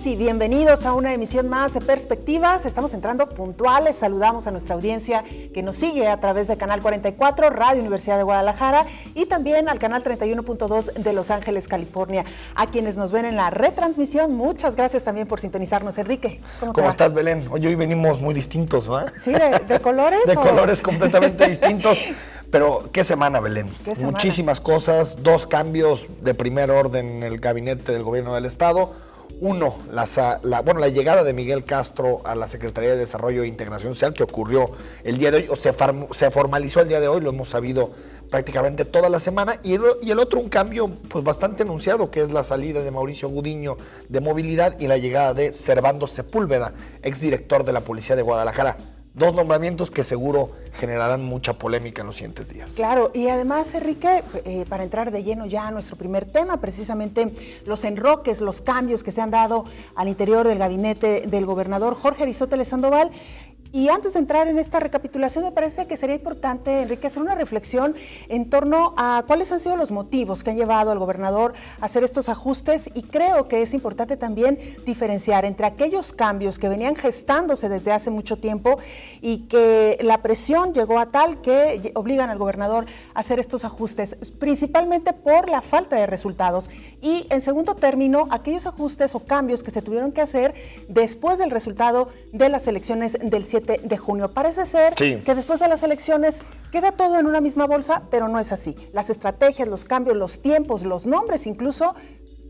y bienvenidos a una emisión más de Perspectivas. Estamos entrando puntuales, saludamos a nuestra audiencia que nos sigue a través de Canal 44, Radio Universidad de Guadalajara y también al Canal 31.2 de Los Ángeles, California. A quienes nos ven en la retransmisión, muchas gracias también por sintonizarnos. Enrique, ¿Cómo estás, Belén? Hoy venimos muy distintos, ¿va? Sí, de colores. De colores completamente distintos. Pero, ¿qué semana, Belén? ¿Qué semana? Muchísimas cosas, dos cambios de primer orden en el gabinete del gobierno del Estado. Uno, la llegada de Miguel Castro a la Secretaría de Desarrollo e Integración Social, que ocurrió el día de hoy, o se formalizó el día de hoy, lo hemos sabido prácticamente toda la semana. Y el otro, un cambio pues bastante anunciado, que es la salida de Mauricio Gudiño de Movilidad y la llegada de Servando Sepúlveda, exdirector de la Policía de Guadalajara. Dos nombramientos que seguro generarán mucha polémica en los siguientes días. Claro, y además, Enrique, para entrar de lleno ya a nuestro primer tema, precisamente los enroques, los cambios que se han dado al interior del gabinete del gobernador Jorge Aristóteles Sandoval. Y antes de entrar en esta recapitulación, me parece que sería importante, Enrique, hacer una reflexión en torno a cuáles han sido los motivos que han llevado al gobernador a hacer estos ajustes, y creo que es importante también diferenciar entre aquellos cambios que venían gestándose desde hace mucho tiempo y que la presión llegó a tal que obligan al gobernador a hacer estos ajustes, principalmente por la falta de resultados, y en segundo término, aquellos ajustes o cambios que se tuvieron que hacer después del resultado de las elecciones del 7 de junio. Parece ser que después de las elecciones queda todo en una misma bolsa, pero no es así. Las estrategias, los cambios, los tiempos, los nombres incluso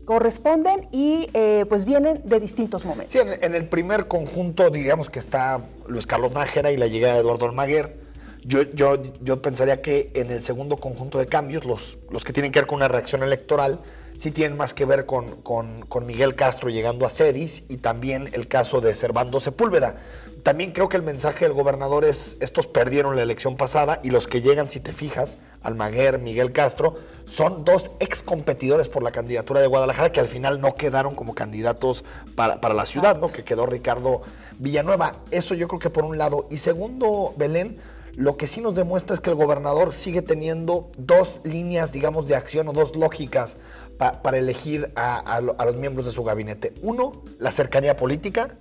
corresponden y pues vienen de distintos momentos. Sí, en el primer conjunto diríamos que está Luis Carlos Nájera y la llegada de Eduardo Almaguer. Yo pensaría que en el segundo conjunto de cambios, los que tienen que ver con una reacción electoral, sí tienen más que ver con Miguel Castro llegando a Cedis y también el caso de Servando Sepúlveda. También creo que el mensaje del gobernador es, estos perdieron la elección pasada y los que llegan, si te fijas, Almaguer, Miguel Castro, son dos ex competidores por la candidatura de Guadalajara que al final no quedaron como candidatos para la ciudad, ¿no? Que quedó Ricardo Villanueva. Eso yo creo que por un lado. Y segundo, Belén, lo que sí nos demuestra es que el gobernador sigue teniendo dos líneas, digamos, de acción o dos lógicas para elegir a los miembros de su gabinete. Uno, la cercanía política,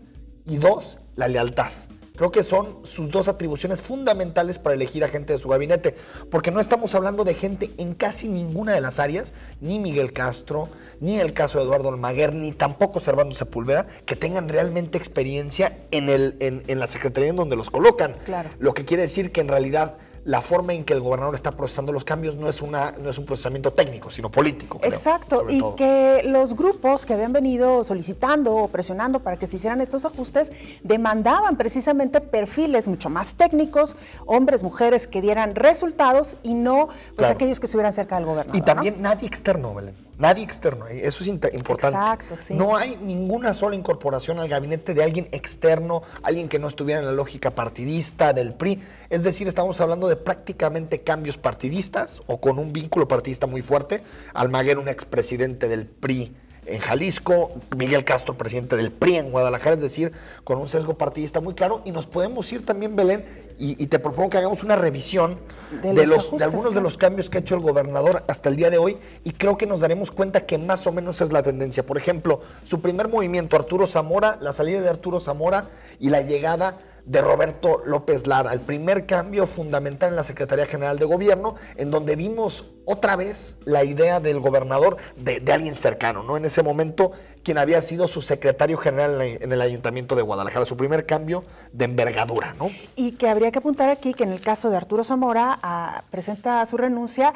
y dos, la lealtad. Creo que son sus dos atribuciones fundamentales para elegir a gente de su gabinete, porque no estamos hablando de gente en casi ninguna de las áreas, ni Miguel Castro, ni el caso de Eduardo Almaguer, ni tampoco Servando Sepúlveda, que tengan realmente experiencia en la secretaría en donde los colocan. Claro. Lo que quiere decir que en realidad la forma en que el gobernador está procesando los cambios no es un procesamiento técnico, sino político. Creo, exacto, y todo. Que los grupos que habían venido solicitando o presionando para que se hicieran estos ajustes demandaban precisamente perfiles mucho más técnicos, hombres, mujeres que dieran resultados y no pues aquellos que estuvieran cerca del gobernador. Y también nadie externo, Belén. Nadie externo, eso es importante. Exacto, sí. No hay ninguna sola incorporación al gabinete de alguien externo, alguien que no estuviera en la lógica partidista del PRI. Es decir, estamos hablando de prácticamente cambios partidistas o con un vínculo partidista muy fuerte. Almaguer, un expresidente del PRI en Jalisco, Miguel Castro, presidente del PRI en Guadalajara, es decir, con un sesgo partidista muy claro. Y nos podemos ir también, Belén, y te propongo que hagamos una revisión de algunos de los cambios que ha hecho el gobernador hasta el día de hoy, y creo que nos daremos cuenta que más o menos es la tendencia. Por ejemplo, su primer movimiento, Arturo Zamora, la salida de Arturo Zamora y la llegada de Roberto López Lara, el primer cambio fundamental en la Secretaría General de Gobierno, en donde vimos otra vez la idea del gobernador de alguien cercano, ¿no? En ese momento, quien había sido su secretario general en el Ayuntamiento de Guadalajara, su primer cambio de envergadura, ¿no? Y que habría que apuntar aquí que en el caso de Arturo Zamora presenta su renuncia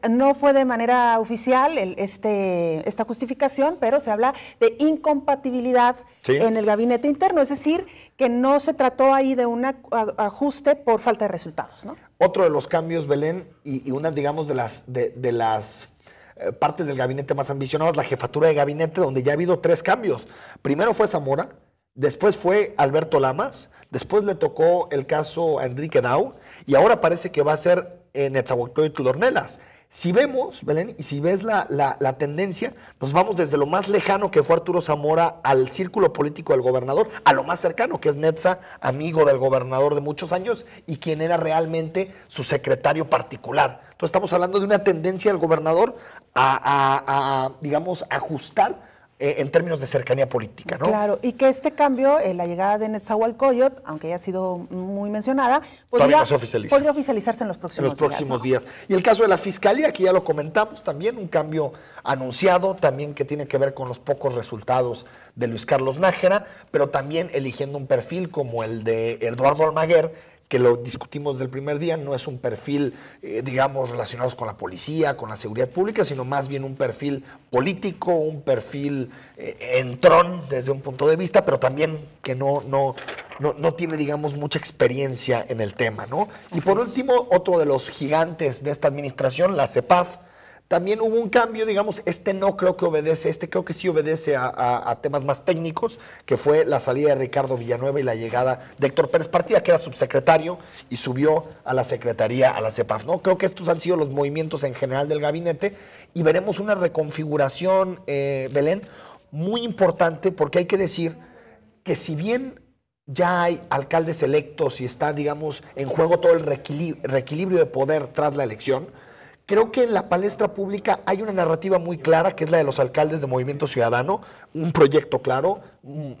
no fue de manera oficial esta justificación, pero se habla de incompatibilidad en el gabinete interno, es decir, que no se trató ahí de un ajuste por falta de resultados, ¿no? Otro de los cambios, Belén, y una, digamos, de las partes del gabinete más ambicionadas, la jefatura de gabinete, donde ya ha habido 3 cambios. Primero fue Zamora, después fue Alberto Lamas, después le tocó el caso a Enrique Dau, y ahora parece que va a ser Netzahualcóyotl Ornelas. Si vemos, Belén, y si ves la tendencia, nos vamos desde lo más lejano que fue Arturo Zamora al círculo político del gobernador, a lo más cercano que es Netza, amigo del gobernador de muchos años y quien era realmente su secretario particular. Entonces estamos hablando de una tendencia del gobernador digamos, ajustar en términos de cercanía política, ¿no? Claro, y que este cambio, la llegada de Netzahualcóyotl, aunque haya sido muy mencionada, no se oficializa. podría oficializarse en los próximos días. Y el caso de la Fiscalía, que ya lo comentamos también, un cambio anunciado también que tiene que ver con los pocos resultados de Luis Carlos Nájera, pero también eligiendo un perfil como el de Eduardo Almaguer, que lo discutimos del primer día, no es un perfil, digamos, relacionado con la policía, con la seguridad pública, sino más bien un perfil político, un perfil entrón desde un punto de vista, pero también que no tiene, digamos, mucha experiencia en el tema, ¿no? Y por último, otro de los gigantes de esta administración, la CEPAF, también hubo un cambio, digamos, no creo que obedece, creo que sí obedece a temas más técnicos, que fue la salida de Ricardo Villanueva y la llegada de Héctor Pérez Partida, que era subsecretario y subió a la secretaría, a la CEPAF, ¿no? Creo que estos han sido los movimientos en general del gabinete y veremos una reconfiguración, Belén, muy importante, porque hay que decir que si bien ya hay alcaldes electos y está, digamos, en juego todo el reequilibrio de poder tras la elección, creo que en la palestra pública hay una narrativa muy clara, que es la de los alcaldes de Movimiento Ciudadano, un proyecto claro,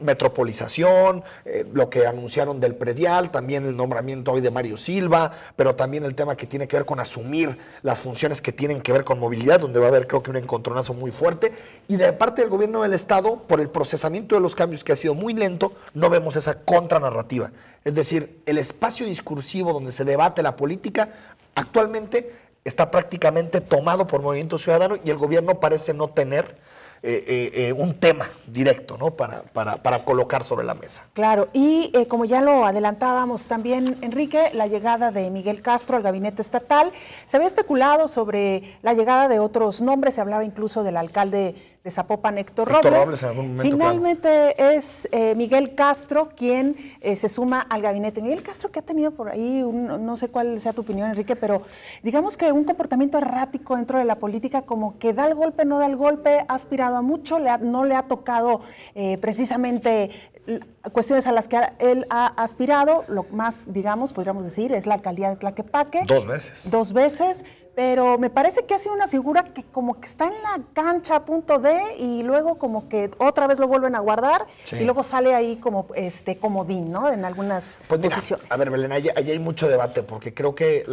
metropolización, lo que anunciaron del predial, también el nombramiento hoy de Mario Silva, pero también el tema que tiene que ver con asumir las funciones que tienen que ver con movilidad, donde va a haber, creo que, un encontronazo muy fuerte. Y de parte del gobierno del Estado, por el procesamiento de los cambios que ha sido muy lento, no vemos esa contranarrativa. Es decir, el espacio discursivo donde se debate la política actualmente está prácticamente tomado por Movimiento Ciudadano y el gobierno parece no tener un tema directo, ¿no? para colocar sobre la mesa. Claro, y como ya lo adelantábamos también, Enrique, la llegada de Miguel Castro al gabinete estatal, se había especulado sobre la llegada de otros nombres, se hablaba incluso del alcalde de Zapopan, Héctor Robles. En algún momento, finalmente es Miguel Castro quien se suma al gabinete. Miguel Castro, que ha tenido por ahí, no sé cuál sea tu opinión, Enrique, pero digamos que un comportamiento errático dentro de la política, como que da el golpe, no da el golpe, ha aspirado a mucho, no le ha tocado precisamente cuestiones a las que él ha aspirado. Lo más, digamos, podríamos decir, es la alcaldía de Tlaquepaque. 2 veces. 2 veces. Pero me parece que ha sido una figura que como que está en la cancha a punto de, y luego como que otra vez lo vuelven a guardar, sí, y luego sale ahí como comodín, ¿no? En algunas posiciones. A ver, Belén, allí hay mucho debate, porque creo que,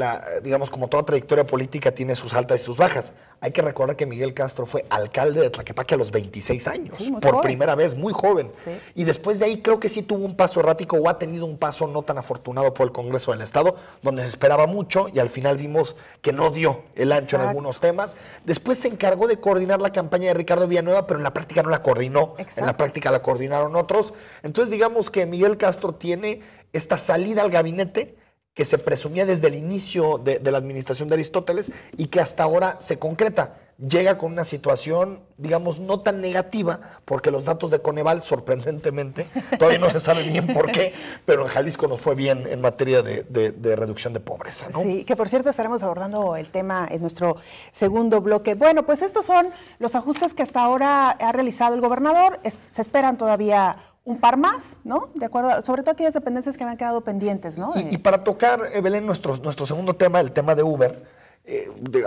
digamos, como toda trayectoria política tiene sus altas y sus bajas. Hay que recordar que Miguel Castro fue alcalde de Tlaquepaque a los 26 años, sí, por joven. Primera vez, muy joven. Sí. Y después de ahí creo que sí tuvo un paso errático o ha tenido un paso no tan afortunado por el Congreso del Estado, donde se esperaba mucho y al final vimos que no dio el ancho. Exacto. En algunos temas. Después se encargó de coordinar la campaña de Ricardo Villanueva, pero en la práctica no la coordinó. Exacto. En la práctica la coordinaron otros. Entonces digamos que Miguel Castro tiene esta salida al gabinete que se presumía desde el inicio de la administración de Aristóteles y que hasta ahora se concreta. Llega con una situación, digamos, no tan negativa, porque los datos de Coneval, sorprendentemente, todavía no se sabe bien por qué, pero en Jalisco nos fue bien en materia de reducción de pobreza, ¿no? Sí, que por cierto estaremos abordando el tema en nuestro segundo bloque. Bueno, pues estos son los ajustes que hasta ahora ha realizado el gobernador. Se esperan todavía un par más, ¿no? De acuerdo, sobre todo aquellas dependencias que habían quedado pendientes, ¿no? Y para tocar, Belén, nuestro segundo tema, el tema de Uber,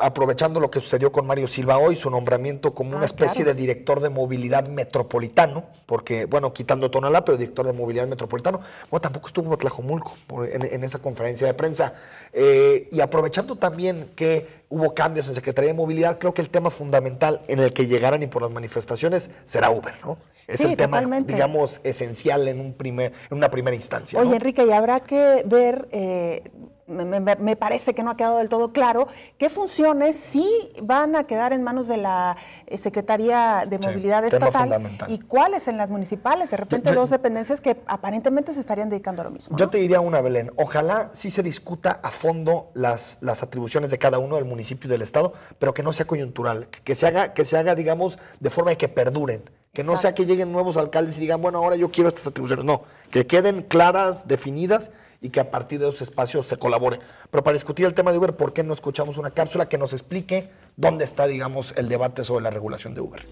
aprovechando lo que sucedió con Mario Silva hoy, su nombramiento como una especie de director de movilidad metropolitano, porque, bueno, quitando Tonalá, pero director de movilidad metropolitano, bueno, tampoco estuvo en Tlajomulco en esa conferencia de prensa. Y aprovechando también que hubo cambios en Secretaría de Movilidad, creo que el tema fundamental en el que llegaran y por las manifestaciones será Uber, ¿no? Es el tema, digamos, esencial en una primera instancia. Oye, ¿no? Enrique, y habrá que ver, me parece que no ha quedado del todo claro, qué funciones sí van a quedar en manos de la Secretaría de Movilidad Estatal y cuáles en las municipales. De repente dos dependencias que aparentemente se estarían dedicando a lo mismo, ¿no? Yo te diría una, Belén, ojalá sí se discuta a fondo las atribuciones de cada uno del municipio y del Estado, pero que no sea coyuntural, que se haga, digamos, de forma de que perduren. Que no sea que lleguen nuevos alcaldes y digan, bueno, ahora yo quiero estas atribuciones. No, que queden claras, definidas y que a partir de esos espacios se colabore. Pero para discutir el tema de Uber, ¿por qué no escuchamos una cápsula que nos explique dónde está, digamos, el debate sobre la regulación de Uber?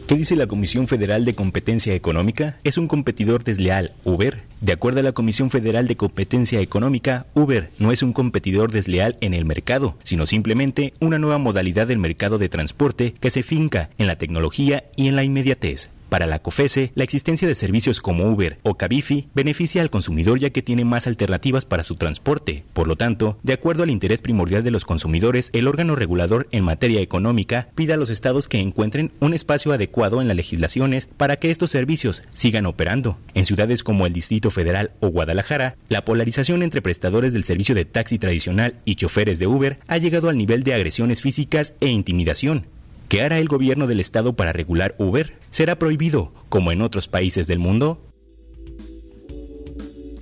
¿Qué dice la Comisión Federal de Competencia Económica? ¿Es un competidor desleal Uber? De acuerdo a la Comisión Federal de Competencia Económica, Uber no es un competidor desleal en el mercado, sino simplemente una nueva modalidad del mercado de transporte que se finca en la tecnología y en la inmediatez. Para la COFESE, la existencia de servicios como Uber o Cabify beneficia al consumidor ya que tiene más alternativas para su transporte. Por lo tanto, de acuerdo al interés primordial de los consumidores, el órgano regulador en materia económica pide a los estados que encuentren un espacio adecuado en las legislaciones para que estos servicios sigan operando. En ciudades como el Distrito Federal o Guadalajara, la polarización entre prestadores del servicio de taxi tradicional y choferes de Uber ha llegado al nivel de agresiones físicas e intimidación. ¿Qué hará el gobierno del estado para regular Uber? ¿Será prohibido, como en otros países del mundo?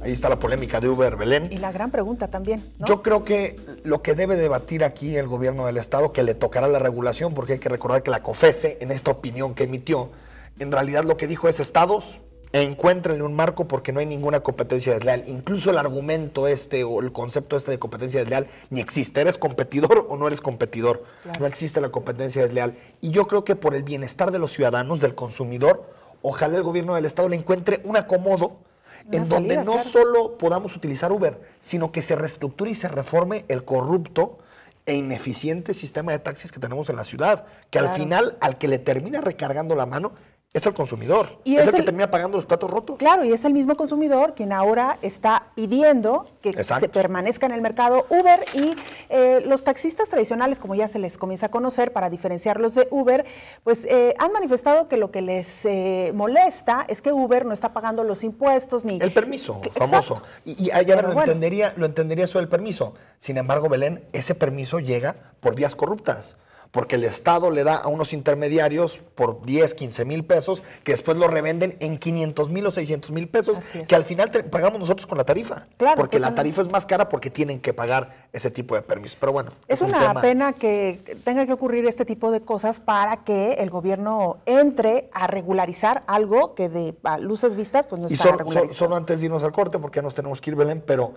Ahí está la polémica de Uber, Belén. Y la gran pregunta también, ¿no? Yo creo que lo que debe debatir aquí el gobierno del estado, que le tocará la regulación, porque hay que recordar que la COFESE, en esta opinión que emitió, en realidad lo que dijo es: estados, encuéntrenle un marco porque no hay ninguna competencia desleal. Incluso el argumento o el concepto de competencia desleal ni existe. ¿Eres competidor o no eres competidor? Claro. No existe la competencia desleal. Y yo creo que por el bienestar de los ciudadanos, del consumidor, ojalá el gobierno del estado le encuentre un acomodo en donde no solo podamos utilizar Uber, sino que se reestructure y se reforme el corrupto e ineficiente sistema de taxis que tenemos en la ciudad, que al final al que le termina recargando la mano es el consumidor, y es el que termina pagando los platos rotos. Claro, y es el mismo consumidor quien ahora está pidiendo que se permanezca en el mercado Uber, y los taxistas tradicionales, como ya se les comienza a conocer, para diferenciarlos de Uber, pues han manifestado que lo que les molesta es que Uber no está pagando los impuestos ni... El permiso, famoso. Y allá lo entendería eso del permiso. Sin embargo, Belén, ese permiso llega por vías corruptas, porque el Estado le da a unos intermediarios por 10, 15 mil pesos, que después lo revenden en 500 mil o 600 mil pesos, que al final pagamos nosotros con la tarifa. Claro, porque la tarifa es más cara porque tienen que pagar ese tipo de permisos. Pero bueno, es una pena que tenga que ocurrir este tipo de cosas para que el gobierno entre a regularizar algo que a luces vistas pues no está regularizado. Solo antes de irnos al corte, porque ya nos tenemos que ir, Belén, pero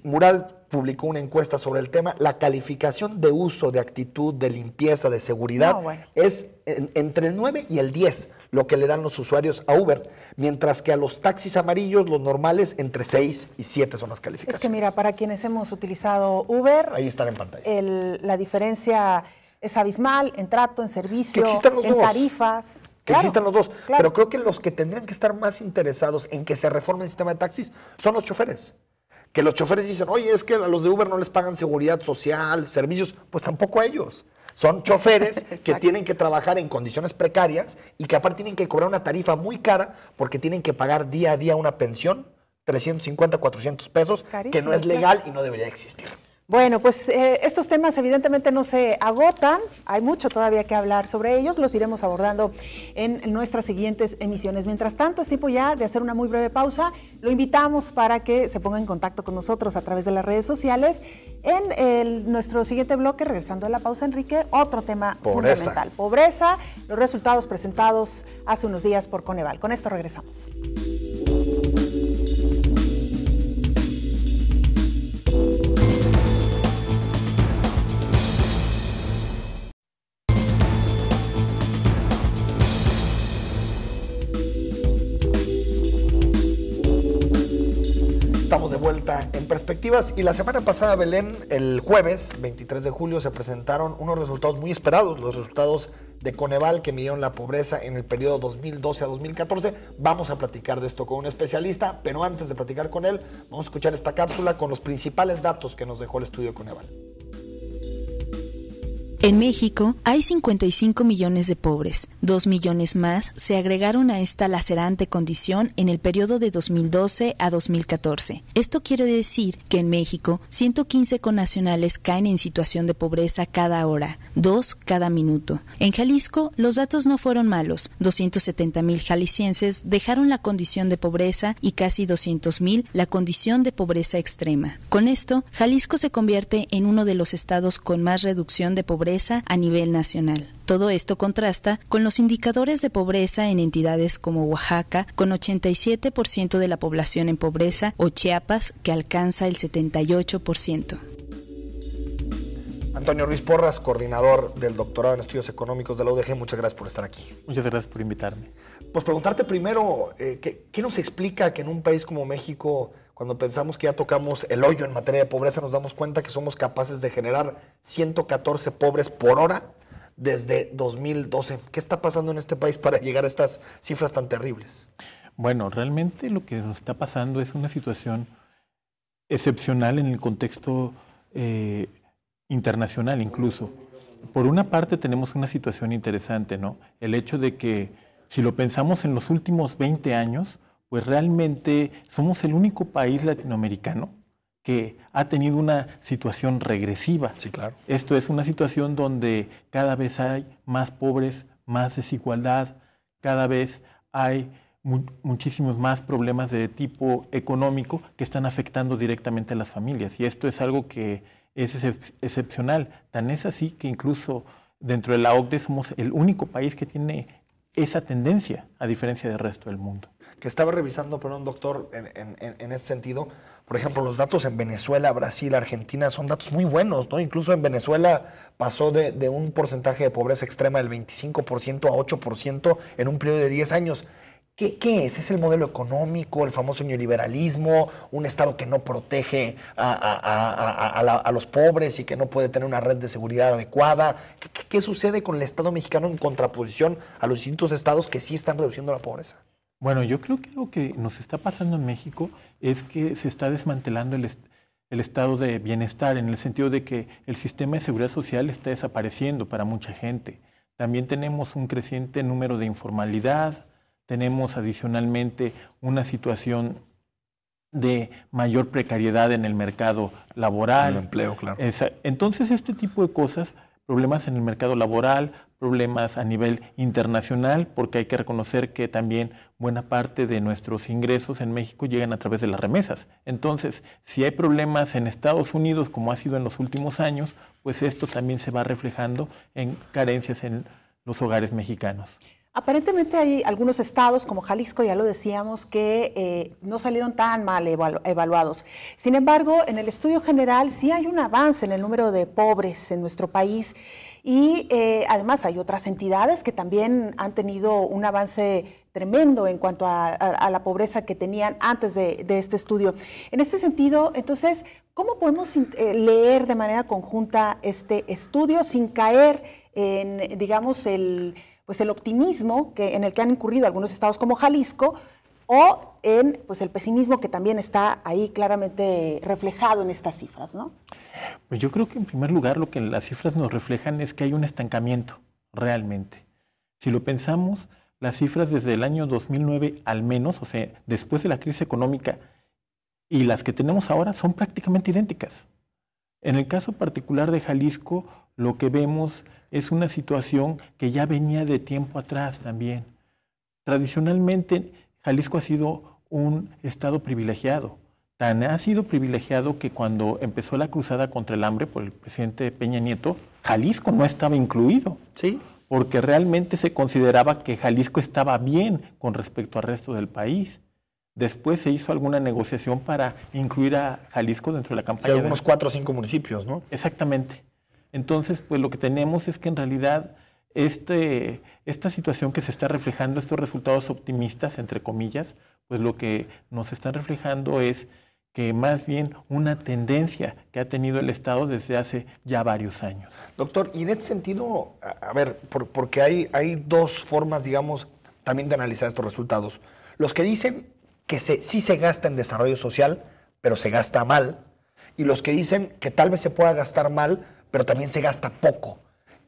Mural publicó una encuesta sobre el tema. La calificación de uso, de actitud, de limpieza, de seguridad, es entre el 9 y el 10 lo que le dan los usuarios a Uber, mientras que a los taxis amarillos, los normales, entre 6 y 7 son las calificaciones. Es que mira, para quienes hemos utilizado Uber, ahí están en pantalla. La diferencia es abismal en trato, en servicio, en tarifas. Que existan los dos, pero creo que los que tendrían que estar más interesados en que se reforme el sistema de taxis son los choferes. Que los choferes dicen: oye, es que a los de Uber no les pagan seguridad social, servicios. Pues tampoco a ellos. Son choferes que tienen que trabajar en condiciones precarias y que aparte tienen que cobrar una tarifa muy cara porque tienen que pagar día a día una pensión, 350, 400 pesos, carísimo, que no es legal y no debería existir. Bueno, pues estos temas evidentemente no se agotan, hay mucho todavía que hablar sobre ellos, los iremos abordando en nuestras siguientes emisiones. Mientras tanto, es tiempo ya de hacer una muy breve pausa. Lo invitamos para que se ponga en contacto con nosotros a través de las redes sociales. En nuestro siguiente bloque, regresando de la pausa, Enrique, otro tema fundamental: pobreza, los resultados presentados hace unos días por Coneval. Con esto regresamos. Estamos de vuelta en Perspectivas, y la semana pasada, Belén, el jueves 23 de julio, se presentaron unos resultados muy esperados, los resultados de Coneval que midieron la pobreza en el periodo 2012 a 2014. Vamos a platicar de esto con un especialista, pero antes de platicar con él, vamos a escuchar esta cápsula con los principales datos que nos dejó el estudio Coneval. En México hay 55 millones de pobres. 2 millones más se agregaron a esta lacerante condición en el periodo de 2012 a 2014. Esto quiere decir que en México 115 connacionales caen en situación de pobreza cada hora, 2 cada minuto. En Jalisco los datos no fueron malos. 270,000 jaliscienses dejaron la condición de pobreza y casi 200,000 la condición de pobreza extrema. Con esto, Jalisco se convierte en uno de los estados con más reducción de pobreza a nivel nacional. Todo esto contrasta con los indicadores de pobreza en entidades como Oaxaca, con 87% de la población en pobreza, o Chiapas, que alcanza el 78%. Antonio Ruiz Porras, coordinador del doctorado en estudios económicos de la UDG, muchas gracias por estar aquí. Muchas gracias por invitarme. Pues preguntarte primero, ¿qué nos explica que en un país como México, cuando pensamos que ya tocamos el hoyo en materia de pobreza, nos damos cuenta que somos capaces de generar 114 pobres por hora desde 2012? ¿Qué está pasando en este país para llegar a estas cifras tan terribles? Bueno, realmente lo que nos está pasando es una situación excepcional en el contexto internacional incluso. Por una parte tenemos una situación interesante, ¿no? El hecho de que si lo pensamos en los últimos 20 años, pues realmente somos el único país latinoamericano que ha tenido una situación regresiva. Sí, claro. Esto es una situación donde cada vez hay más pobres, más desigualdad, cada vez hay muchísimos más problemas de tipo económico que están afectando directamente a las familias. Y esto es algo que es excepcional. Tan es así que incluso dentro de la OCDE somos el único país que tiene esa tendencia, a diferencia del resto del mundo. Que estaba revisando, perdón, doctor, en ese sentido, por ejemplo, los datos en Venezuela, Brasil, Argentina son datos muy buenos, ¿no? Incluso en Venezuela pasó de un porcentaje de pobreza extrema del 25% a 8% en un periodo de 10 años. ¿Qué es? ¿Es el modelo económico, el famoso neoliberalismo, un Estado que no protege a los pobres y que no puede tener una red de seguridad adecuada? ¿Qué sucede con el Estado mexicano en contraposición a los distintos estados que sí están reduciendo la pobreza? Bueno, yo creo que lo que nos está pasando en México es que se está desmantelando el estado de bienestar, en el sentido de que el sistema de seguridad social está desapareciendo para mucha gente. También tenemos un creciente número de informalidad, tenemos adicionalmente una situación de mayor precariedad en el mercado laboral. El empleo, claro. Entonces, este tipo de cosas, problemas en el mercado laboral, problemas a nivel internacional, porque hay que reconocer que también buena parte de nuestros ingresos en México llegan a través de las remesas. Entonces, si hay problemas en Estados Unidos, como ha sido en los últimos años, pues esto también se va reflejando en carencias en los hogares mexicanos. Aparentemente hay algunos estados, como Jalisco, ya lo decíamos, que no salieron tan mal evaluados. Sin embargo, en el estudio general sí hay un avance en el número de pobres en nuestro país y además hay otras entidades que también han tenido un avance tremendo en cuanto a la pobreza que tenían antes de este estudio. En este sentido, entonces, ¿cómo podemos leer de manera conjunta este estudio sin caer en, digamos, el optimismo en el que han incurrido algunos estados como Jalisco o en el pesimismo que también está ahí claramente reflejado en estas cifras, ¿no? Pues yo creo que en primer lugar lo que las cifras nos reflejan es que hay un estancamiento realmente. Si lo pensamos, las cifras desde el año 2009 al menos, o sea, después de la crisis económica, y las que tenemos ahora son prácticamente idénticas. En el caso particular de Jalisco, lo que vemos es una situación que ya venía de tiempo atrás también. Tradicionalmente, Jalisco ha sido un estado privilegiado. Tan ha sido privilegiado que cuando empezó la cruzada contra el hambre por el presidente Peña Nieto, Jalisco no estaba incluido. Sí. Porque realmente se consideraba que Jalisco estaba bien con respecto al resto del país. Después se hizo alguna negociación para incluir a Jalisco dentro de la campaña. Sí, algunos 4 o 5 municipios, ¿no? Exactamente. Entonces, pues lo que tenemos es que en realidad esta situación que se está reflejando, estos resultados optimistas, entre comillas, pues lo que nos están reflejando es que más bien una tendencia que ha tenido el Estado desde hace ya varios años. Doctor, y en este sentido, a ver, porque hay dos formas, digamos, también de analizar estos resultados. Los que dicen que sí se gasta en desarrollo social, pero se gasta mal, y los que dicen que tal vez se pueda gastar mal, pero también se gasta poco.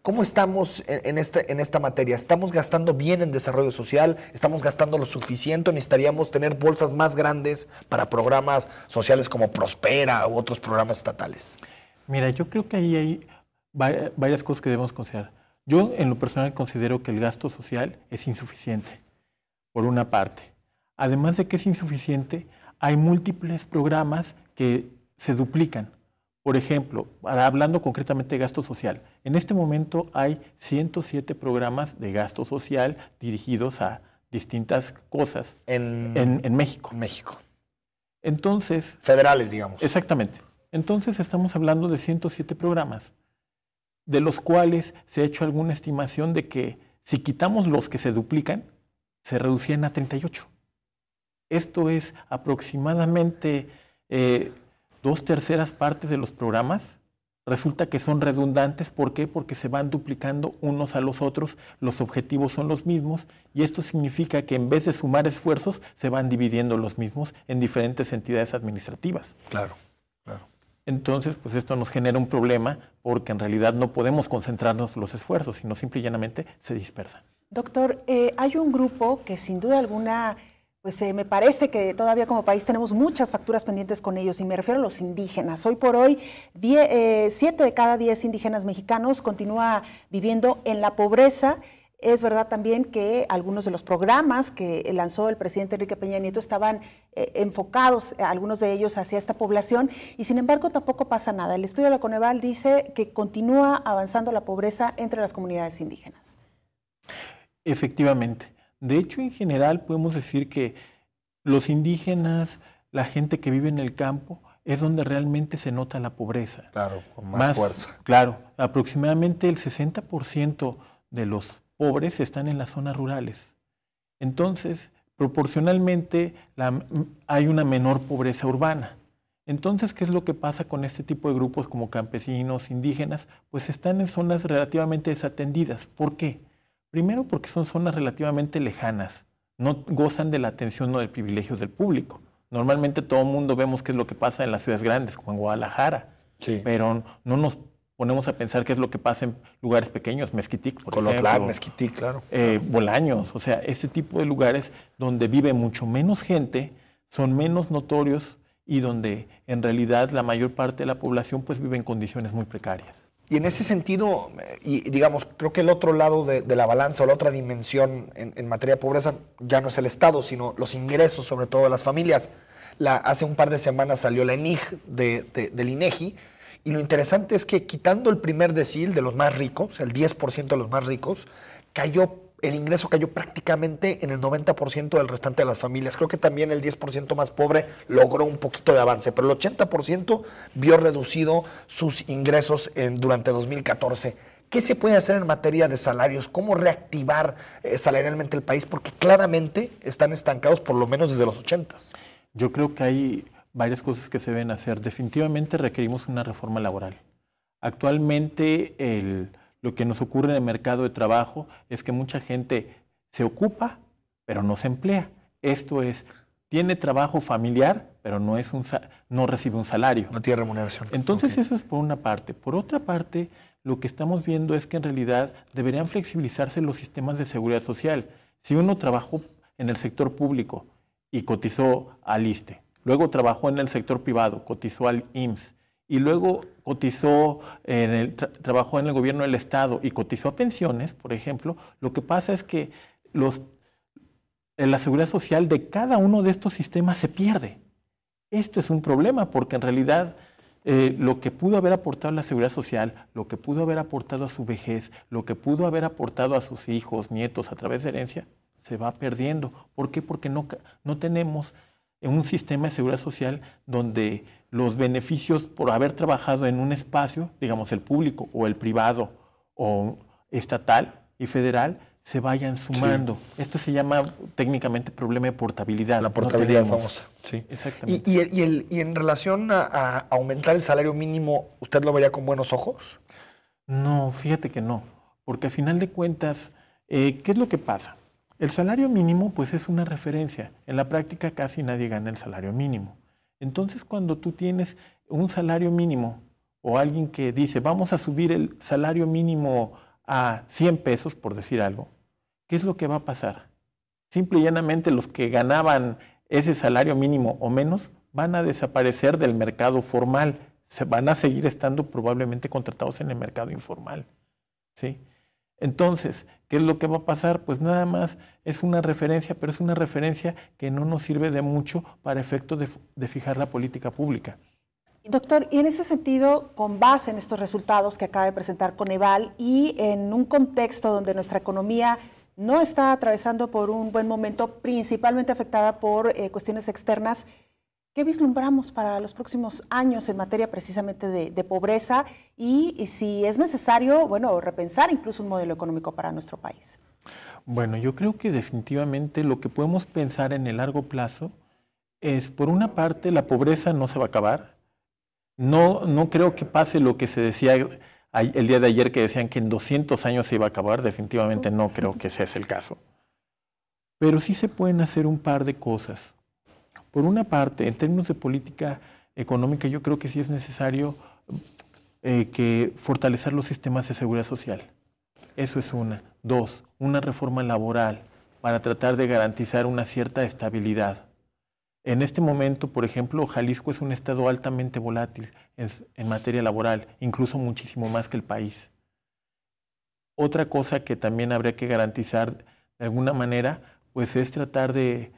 ¿Cómo estamos en esta materia? ¿Estamos gastando bien en desarrollo social? ¿Estamos gastando lo suficiente? ¿O necesitaríamos tener bolsas más grandes para programas sociales como Prospera u otros programas estatales? Mira, yo creo que ahí hay varias cosas que debemos considerar. Yo, en lo personal, considero que el gasto social es insuficiente, por una parte. Además de que es insuficiente, hay múltiples programas que se duplican. Por ejemplo, hablando concretamente de gasto social, en este momento hay 107 programas de gasto social dirigidos a distintas cosas en México. En México. Entonces... Federales, digamos. Exactamente. Entonces estamos hablando de 107 programas. de los cuales se ha hecho alguna estimación de que si quitamos los que se duplican, se reducían a 38. Esto es aproximadamente 2/3 partes de los programas. Resulta que son redundantes. ¿Por qué? Porque se van duplicando unos a los otros, los objetivos son los mismos y esto significa que en vez de sumar esfuerzos, se van dividiendo los mismos en diferentes entidades administrativas. Claro, claro. Entonces, pues esto nos genera un problema porque en realidad no podemos concentrarnos los esfuerzos, sino simple y llanamente se dispersan. Doctor, hay un grupo que sin duda alguna, pues me parece que todavía como país tenemos muchas facturas pendientes con ellos y me refiero a los indígenas. Hoy por hoy, 7 de cada 10 indígenas mexicanos continúa viviendo en la pobreza. Es verdad también que algunos de los programas que lanzó el presidente Enrique Peña Nieto estaban enfocados, algunos de ellos, hacia esta población y sin embargo tampoco pasa nada. El estudio de la Coneval dice que continúa avanzando la pobreza entre las comunidades indígenas. Efectivamente. De hecho, en general podemos decir que los indígenas, la gente que vive en el campo, es donde realmente se nota la pobreza. Claro, con más fuerza. Claro, aproximadamente el 60% de los pobres están en las zonas rurales. Entonces, proporcionalmente hay una menor pobreza urbana. Entonces, ¿qué es lo que pasa con este tipo de grupos como campesinos, indígenas? Pues están en zonas relativamente desatendidas. ¿Por qué? Primero porque son zonas relativamente lejanas, no gozan de la atención o del privilegio del público. Normalmente todo el mundo vemos qué es lo que pasa en las ciudades grandes, como en Guadalajara, sí, pero no nos ponemos a pensar qué es lo que pasa en lugares pequeños, Mezquitic, por ejemplo. Mezquitic, claro. Bolaños, o sea, este tipo de lugares donde vive mucho menos gente, son menos notorios y donde en realidad la mayor parte de la población pues vive en condiciones muy precarias. Y en ese sentido, y digamos, creo que el otro lado de la balanza o la otra dimensión en materia de pobreza ya no es el Estado, sino los ingresos, sobre todo de las familias. Hace un par de semanas salió la ENIG del INEGI, y lo interesante es que quitando el primer decil de los más ricos, el 10% de los más ricos, el ingreso cayó prácticamente en el 90% del restante de las familias. Creo que también el 10% más pobre logró un poquito de avance, pero el 80% vio reducido sus ingresos durante 2014. ¿Qué se puede hacer en materia de salarios? ¿Cómo reactivar salarialmente el país? Porque claramente están estancados por lo menos desde los 80s. Yo creo que hay varias cosas que se deben hacer. Definitivamente requerimos una reforma laboral. Actualmente lo que nos ocurre en el mercado de trabajo es que mucha gente se ocupa, pero no se emplea. Esto es, tiene trabajo familiar, pero no recibe un salario. No tiene remuneración. Entonces eso es por una parte. Por otra parte, lo que estamos viendo es que en realidad deberían flexibilizarse los sistemas de seguridad social. Si uno trabajó en el sector público y cotizó al ISSSTE, luego trabajó en el sector privado, cotizó al IMSS, y luego cotizó trabajó en el gobierno del Estado y cotizó a pensiones, por ejemplo, lo que pasa es que la seguridad social de cada uno de estos sistemas se pierde. Esto es un problema porque en realidad lo que pudo haber aportado la seguridad social, lo que pudo haber aportado a su vejez, lo que pudo haber aportado a sus hijos, nietos a través de herencia, se va perdiendo. ¿Por qué? Porque no tenemos un sistema de seguridad social donde los beneficios por haber trabajado en un espacio, digamos el público o el privado o estatal y federal, se vayan sumando. Sí. Esto se llama técnicamente problema de portabilidad. La portabilidad famosa. Sí, exactamente. ¿Y en relación a aumentar el salario mínimo, usted lo vería con buenos ojos? No, fíjate que no. Porque al final de cuentas, ¿qué es lo que pasa? El salario mínimo pues es una referencia. En la práctica casi nadie gana el salario mínimo. Entonces cuando tú tienes un salario mínimo o alguien que dice vamos a subir el salario mínimo a 100 pesos, por decir algo, ¿qué es lo que va a pasar? Simple y llanamente los que ganaban ese salario mínimo o menos van a desaparecer del mercado formal, se van a seguir estando probablemente contratados en el mercado informal, ¿sí? Entonces, ¿qué es lo que va a pasar? Pues nada más es una referencia, pero es una referencia que no nos sirve de mucho para efectos de fijar la política pública. Doctor, y en ese sentido, con base en estos resultados que acaba de presentar Coneval y en un contexto donde nuestra economía no está atravesando por un buen momento, principalmente afectada por cuestiones externas, ¿Qué vislumbramos para los próximos años en materia precisamente de pobreza y si es necesario, bueno, repensar incluso un modelo económico para nuestro país? Bueno, yo creo que definitivamente lo que podemos pensar en el largo plazo es, por una parte, la pobreza no se va a acabar. No creo que pase lo que se decía el día de ayer, que decían que en 200 años se iba a acabar. Definitivamente no creo que ese es el caso. Pero sí se pueden hacer un par de cosas. Por una parte, en términos de política económica, yo creo que sí es necesario fortalecer los sistemas de seguridad social. Eso es una. Dos, una reforma laboral para tratar de garantizar una cierta estabilidad. En este momento, por ejemplo, Jalisco es un estado altamente volátil en materia laboral, incluso muchísimo más que el país. Otra cosa que también habría que garantizar de alguna manera, pues es tratar de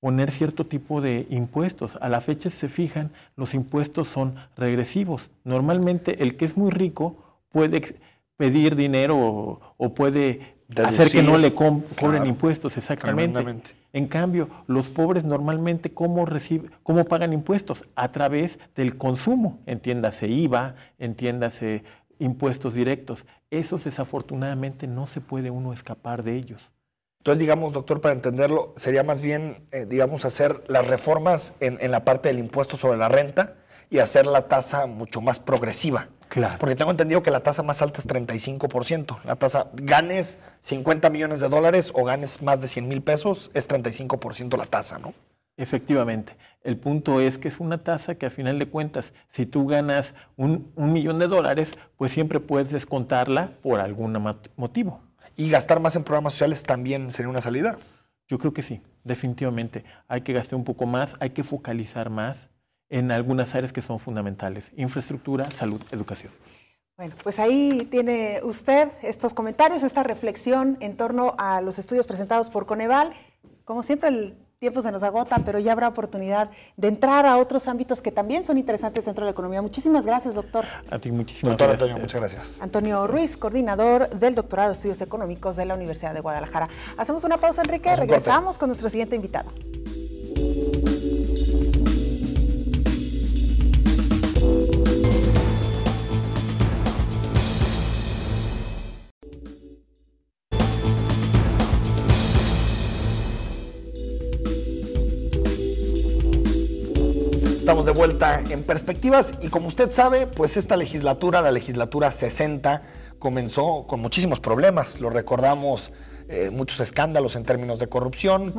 poner cierto tipo de impuestos. A la fecha, si se fijan, los impuestos son regresivos. Normalmente el que es muy rico puede pedir dinero o puede hacer que no le cobren impuestos, exactamente. En cambio, los pobres normalmente, ¿cómo pagan impuestos? A través del consumo, entiéndase IVA, entiéndase impuestos directos. Esos desafortunadamente no se puede uno escapar de ellos. Entonces, digamos, doctor, para entenderlo, sería más bien, digamos, hacer las reformas en la parte del impuesto sobre la renta y hacer la tasa mucho más progresiva. Claro. Porque tengo entendido que la tasa más alta es 35%. La tasa, ganes 50 millones de dólares o ganes más de 100 mil pesos, es 35% la tasa, ¿no? Efectivamente. El punto es que es una tasa que a final de cuentas, si tú ganas $1 millón, pues siempre puedes descontarla por algún motivo. ¿Y gastar más en programas sociales también sería una salida? Yo creo que sí, definitivamente. Hay que gastar un poco más, hay que focalizar más en algunas áreas que son fundamentales: infraestructura, salud, educación. Bueno, pues ahí tiene usted estos comentarios, esta reflexión en torno a los estudios presentados por Coneval. Como siempre, el tiempo se nos agota, pero ya habrá oportunidad de entrar a otros ámbitos que también son interesantes dentro de la economía. Muchísimas gracias, doctor. A ti muchísimas gracias. Doctor Antonio, muchas gracias. Antonio Ruiz, coordinador del Doctorado de Estudios Económicos de la Universidad de Guadalajara. Hacemos una pausa, Enrique, regresamos con nuestro siguiente invitado. Estamos de vuelta en Perspectivas y como usted sabe, pues esta legislatura, la legislatura 60, comenzó con muchísimos problemas. Lo recordamos, muchos escándalos en términos de corrupción,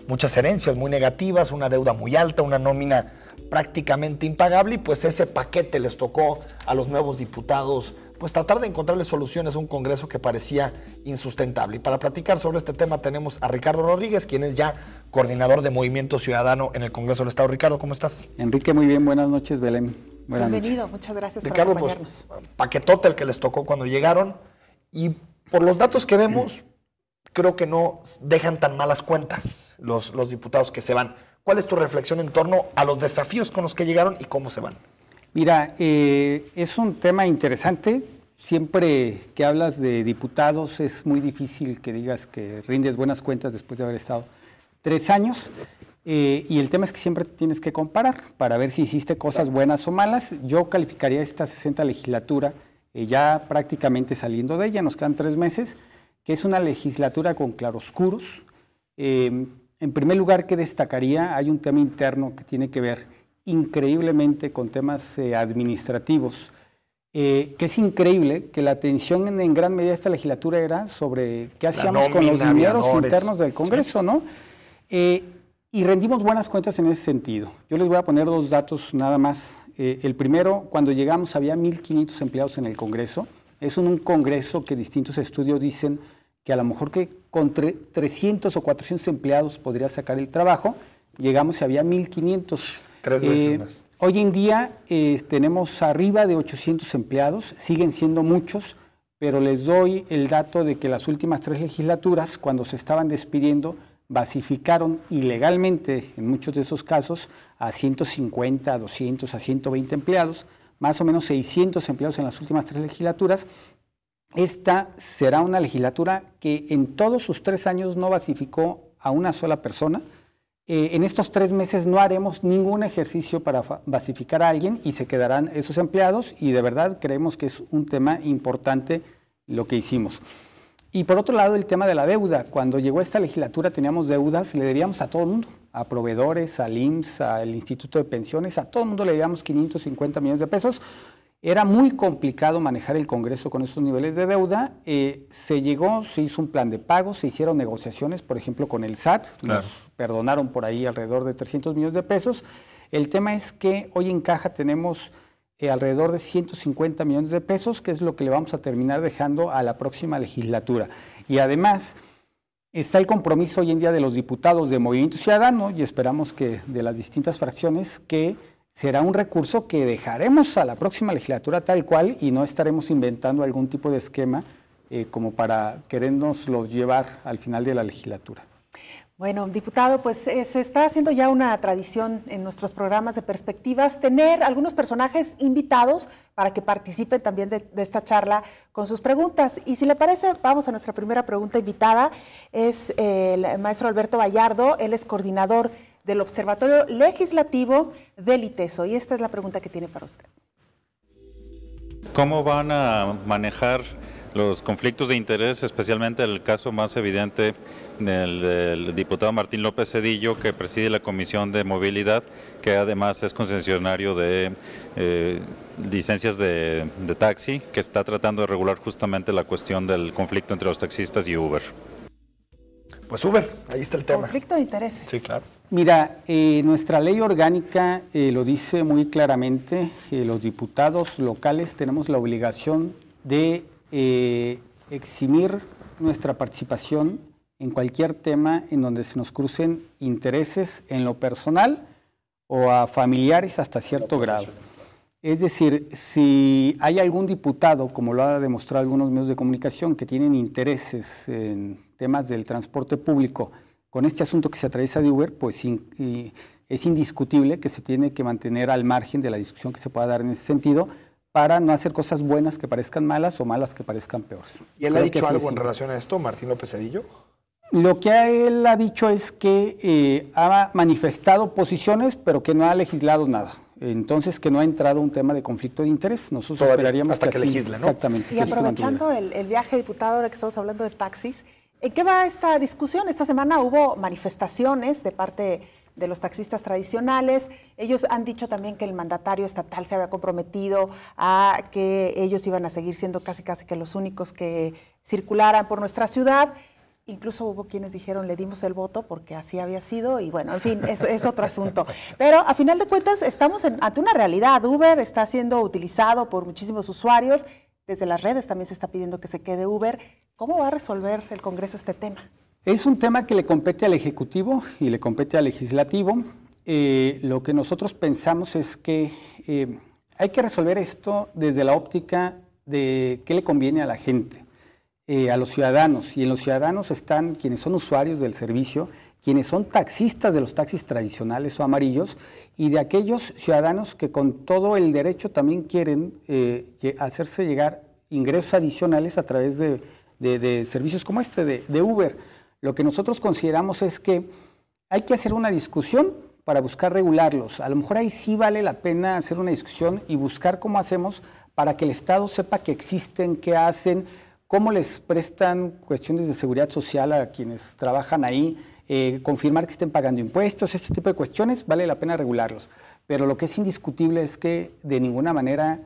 muchas herencias muy negativas, una deuda muy alta, una nómina prácticamente impagable y pues ese paquete les tocó a los nuevos diputados pues tratar de encontrarle soluciones a un Congreso que parecía insustentable. Y para platicar sobre este tema tenemos a Ricardo Rodríguez, quien es ya coordinador de Movimiento Ciudadano en el Congreso del Estado. Ricardo, ¿cómo estás? Enrique, muy bien, buenas noches, Belén. Bienvenido, muchas gracias Ricardo, por acompañarnos. Pues, paquetote el que les tocó cuando llegaron y por los datos que vemos, creo que no dejan tan malas cuentas los diputados que se van. ¿Cuál es tu reflexión en torno a los desafíos con los que llegaron y cómo se van? Mira, es un tema interesante. Siempre que hablas de diputados es muy difícil que digas que rindes buenas cuentas después de haber estado 3 años. Y el tema es que siempre te tienes que comparar para ver si hiciste cosas buenas o malas. Yo calificaría esta 60 legislatura, ya prácticamente saliendo de ella, nos quedan 3 meses, que es una legislatura con claroscuros. En primer lugar, ¿qué destacaría? Hay un tema interno que tiene que ver increíblemente con temas administrativos, que es increíble que la atención en gran medida de esta legislatura era sobre qué hacíamos con los dineros internos del Congreso, ¿no? Y rendimos buenas cuentas en ese sentido. Yo les voy a poner 2 datos nada más. El primero, cuando llegamos había 1,500 empleados en el Congreso. Es un Congreso que distintos estudios dicen que a lo mejor que con 300 o 400 empleados podría sacar el trabajo. Llegamos y había 1,500. 3 veces más. Hoy en día tenemos arriba de 800 empleados, siguen siendo muchos, pero les doy el dato de que las últimas 3 legislaturas, cuando se estaban despidiendo, basificaron ilegalmente, en muchos de esos casos, a 150, a 200, a 120 empleados, más o menos 600 empleados en las últimas 3 legislaturas. Esta será una legislatura que en todos sus 3 años no basificó a una sola persona. En estos 3 meses no haremos ningún ejercicio para basificar a alguien y se quedarán esos empleados, y de verdad creemos que es un tema importante lo que hicimos. Y por otro lado, el tema de la deuda. Cuando llegó esta legislatura teníamos deudas, le debíamos a todo el mundo, a proveedores, al IMSS, al Instituto de Pensiones, a todo el mundo le debíamos 550 millones de pesos. Era muy complicado manejar el Congreso con esos niveles de deuda. Se hizo un plan de pagos, se hicieron negociaciones, por ejemplo, con el SAT. Claro. Nos perdonaron por ahí alrededor de 300 millones de pesos. El tema es que hoy en caja tenemos alrededor de 150 millones de pesos, que es lo que le vamos a terminar dejando a la próxima legislatura. Y además está el compromiso hoy en día de los diputados de Movimiento Ciudadano, y esperamos que de las distintas fracciones, que será un recurso que dejaremos a la próxima legislatura tal cual y no estaremos inventando algún tipo de esquema como para querérnoslos llevar al final de la legislatura. Bueno, diputado, pues se está haciendo ya una tradición en nuestros programas de perspectivas tener algunos personajes invitados para que participen también de esta charla con sus preguntas. Y si le parece, vamos a nuestra primera pregunta invitada. Es el maestro Alberto Vallardo, él es coordinador del Observatorio Legislativo del ITESO. Y esta es la pregunta que tiene para usted. ¿Cómo van a manejar los conflictos de interés, especialmente el caso más evidente del diputado Martín López Cedillo, que preside la Comisión de Movilidad, que además es concesionario de licencias de taxi, que está tratando de regular justamente la cuestión del conflicto entre los taxistas y Uber? Pues Uber, ahí está el tema. Conflicto de intereses. Sí, claro. Mira, nuestra ley orgánica lo dice muy claramente. Los diputados locales tenemos la obligación de eximir nuestra participación en cualquier tema en donde se nos crucen intereses en lo personal o a familiares hasta cierto grado. Es decir, si hay algún diputado, como lo ha demostrado algunos medios de comunicación, que tienen intereses en temas del transporte público con este asunto que se atraviesa de Uber, pues es indiscutible que se tiene que mantener al margen de la discusión que se pueda dar en ese sentido, para no hacer cosas buenas que parezcan malas o malas que parezcan peores. ¿Y él ha dicho algo en relación a esto, Martín López Cedillo? Lo que él ha dicho es que ha manifestado posiciones, pero que no ha legislado nada. Entonces, que no ha entrado un tema de conflicto de interés. Nosotros todavía esperaríamos hasta que legisle, ¿no? Exactamente. Y aprovechando el viaje, diputado, ahora que estamos hablando de taxis, ¿en qué va esta discusión? Esta semana hubo manifestaciones de parte de los taxistas tradicionales. Ellos han dicho también que el mandatario estatal se había comprometido a que ellos iban a seguir siendo casi que los únicos que circularan por nuestra ciudad. Incluso hubo quienes dijeron, le dimos el voto porque así había sido, y bueno, en fin, es otro asunto. Pero a final de cuentas estamos ante una realidad. Uber está siendo utilizado por muchísimos usuarios. Desde las redes también se está pidiendo que se quede Uber. ¿Cómo va a resolver el Congreso este tema? Es un tema que le compete al Ejecutivo y le compete al Legislativo. Lo que nosotros pensamos es que hay que resolver esto desde la óptica de qué le conviene a la gente, a los ciudadanos. Y en los ciudadanos están quienes son usuarios del servicio, quienes son taxistas de los taxis tradicionales o amarillos, y de aquellos ciudadanos que con todo el derecho también quieren hacerse llegar ingresos adicionales a través de servicios como este, de Uber. Lo que nosotros consideramos es que hay que hacer una discusión para buscar regularlos. A lo mejor ahí sí vale la pena hacer una discusión y buscar cómo hacemos para que el Estado sepa que existen, qué hacen, cómo les prestan cuestiones de seguridad social a quienes trabajan ahí, confirmar que estén pagando impuestos, este tipo de cuestiones, vale la pena regularlos. Pero lo que es indiscutible es que de ninguna manera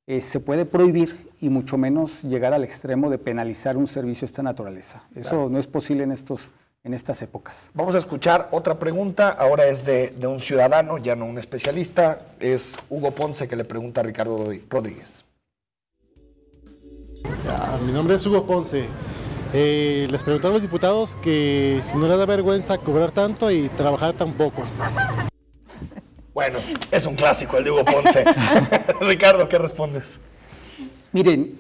se puede prohibir y mucho menos llegar al extremo de penalizar un servicio de esta naturaleza. Eso claro. No es posible en estas épocas. Vamos a escuchar otra pregunta, ahora es de un ciudadano, ya no un especialista, es Hugo Ponce, que le pregunta a Ricardo Rodríguez. Mi nombre es Hugo Ponce. Les preguntaron a los diputados que si no les da vergüenza cobrar tanto y trabajar tan poco. Bueno, es un clásico el de Hugo Ponce. Ricardo, ¿qué respondes? Miren,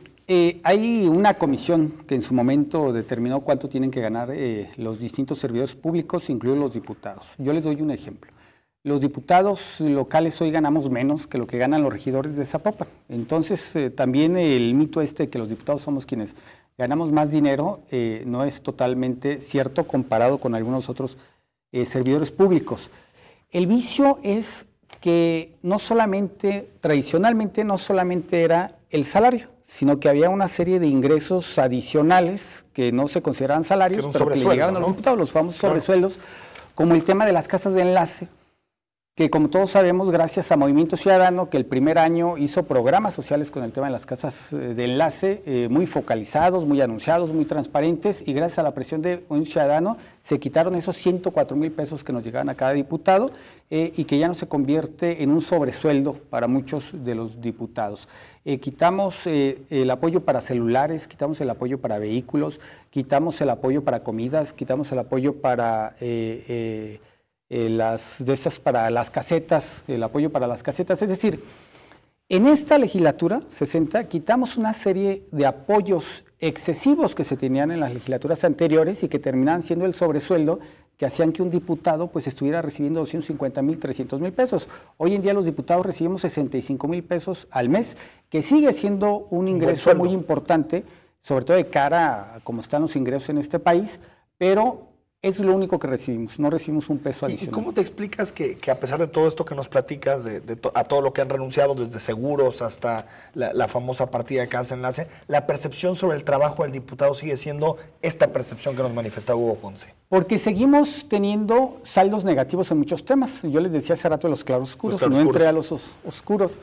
hay una comisión que en su momento determinó cuánto tienen que ganar los distintos servidores públicos, incluidos los diputados. Yo les doy un ejemplo. Los diputados locales hoy ganamos menos que lo que ganan los regidores de Zapopan. Entonces, también el mito de que los diputados somos quienes ganamos más dinero no es totalmente cierto comparado con algunos otros servidores públicos. El vicio es que tradicionalmente no solamente era el salario, sino que había una serie de ingresos adicionales que no se consideraban salarios, pero que le llegaban a los diputados, los famosos sobresueldos, como el tema de las casas de enlace, que como todos sabemos, gracias a Movimiento Ciudadano, que el primer año hizo programas sociales con el tema de las casas de enlace, muy focalizados, muy anunciados, muy transparentes, y gracias a la presión de Movimiento Ciudadano se quitaron esos 104,000 pesos que nos llegaban a cada diputado y que ya no se convierte en un sobresueldo para muchos de los diputados. Quitamos el apoyo para celulares, quitamos el apoyo para vehículos, quitamos el apoyo para comidas, quitamos el apoyo para... para las casetas, el apoyo para las casetas. Es decir, en esta legislatura 60 quitamos una serie de apoyos excesivos que se tenían en las legislaturas anteriores y que terminaban siendo el sobresueldo que hacían que un diputado pues estuviera recibiendo 250,000, 300,000 pesos. Hoy en día los diputados recibimos 65,000 pesos al mes, que sigue siendo un ingreso muy importante, sobre todo de cara a cómo están los ingresos en este país, pero es lo único que recibimos, no recibimos un peso adicional. ¿Y cómo te explicas que a pesar de todo esto que nos platicas, a todo lo que han renunciado, desde seguros hasta la famosa partida de casa enlace, la percepción sobre el trabajo del diputado sigue siendo esta percepción que nos manifestaba Hugo Ponce? Porque seguimos teniendo saldos negativos en muchos temas. Yo les decía hace rato de los claroscuros, no entré a los oscuros.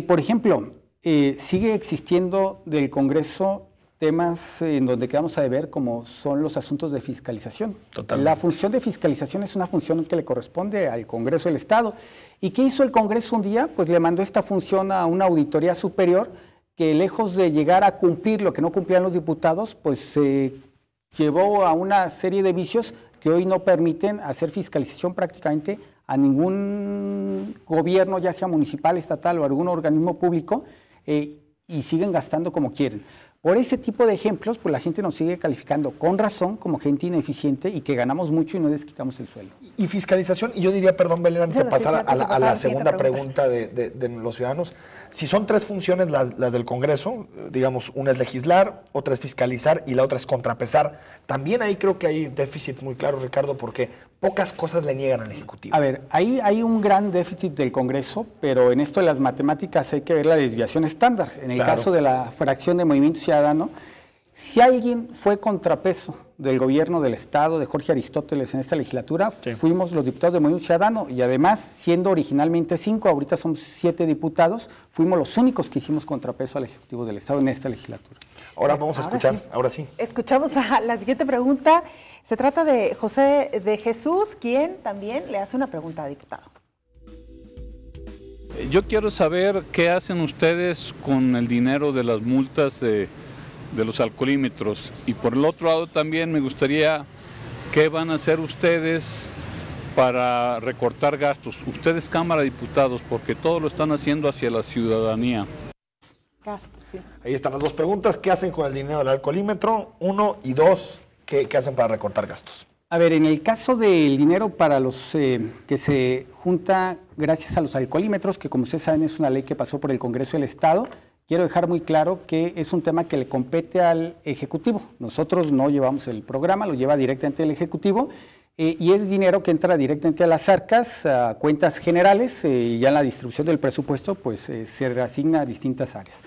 Por ejemplo, sigue existiendo del Congreso temas en donde quedamos a deber, como son los asuntos de fiscalización. Totalmente. La función de fiscalización es una función que le corresponde al Congreso del Estado. ¿Y qué hizo el Congreso un día? Pues le mandó esta función a una auditoría superior que, lejos de llegar a cumplir lo que no cumplían los diputados, pues se llevó a una serie de vicios que hoy no permiten hacer fiscalización prácticamente a ningún gobierno, ya sea municipal, estatal o algún organismo público, y siguen gastando como quieren. Por ese tipo de ejemplos, pues la gente nos sigue calificando con razón como gente ineficiente y que ganamos mucho y no les quitamos el sueldo. Y fiscalización, y yo diría, perdón, Belén, antes de pasar a la segunda pregunta de los ciudadanos, si son tres funciones las del Congreso, digamos, una es legislar, otra es fiscalizar y la otra es contrapesar, también ahí creo que hay déficits muy claros, Ricardo, porque pocas cosas le niegan al Ejecutivo. A ver, ahí hay un gran déficit del Congreso, pero en esto de las matemáticas hay que ver la desviación estándar. En el caso de la fracción de Movimiento Ciudadano, si alguien fue contrapeso del gobierno del Estado, de Jorge Aristóteles en esta legislatura, fuimos los diputados de Movimiento Ciudadano, y además, siendo originalmente 5, ahorita somos 7 diputados, fuimos los únicos que hicimos contrapeso al Ejecutivo del Estado en esta legislatura. Ahora vamos a escuchar, ahora sí. Escuchamos a la siguiente pregunta. Se trata de José de Jesús, quien también le hace una pregunta a diputado. Yo quiero saber qué hacen ustedes con el dinero de las multas de los alcoholímetros, y por el otro lado también me gustaría qué van a hacer ustedes para recortar gastos, ustedes Cámara de Diputados, porque todo lo están haciendo hacia la ciudadanía. Gastos, sí. Ahí están las dos preguntas: ¿qué hacen con el dinero del alcoholímetro? 1, y 2, ¿qué hacen para recortar gastos? A ver, en el caso del dinero para los que se junta gracias a los alcoholímetros, que como ustedes saben es una ley que pasó por el Congreso del Estado, quiero dejar muy claro que es un tema que le compete al Ejecutivo. Nosotros no llevamos el programa, lo lleva directamente el Ejecutivo, y es dinero que entra directamente a las arcas, a cuentas generales, y ya en la distribución del presupuesto pues se reasigna a distintas áreas.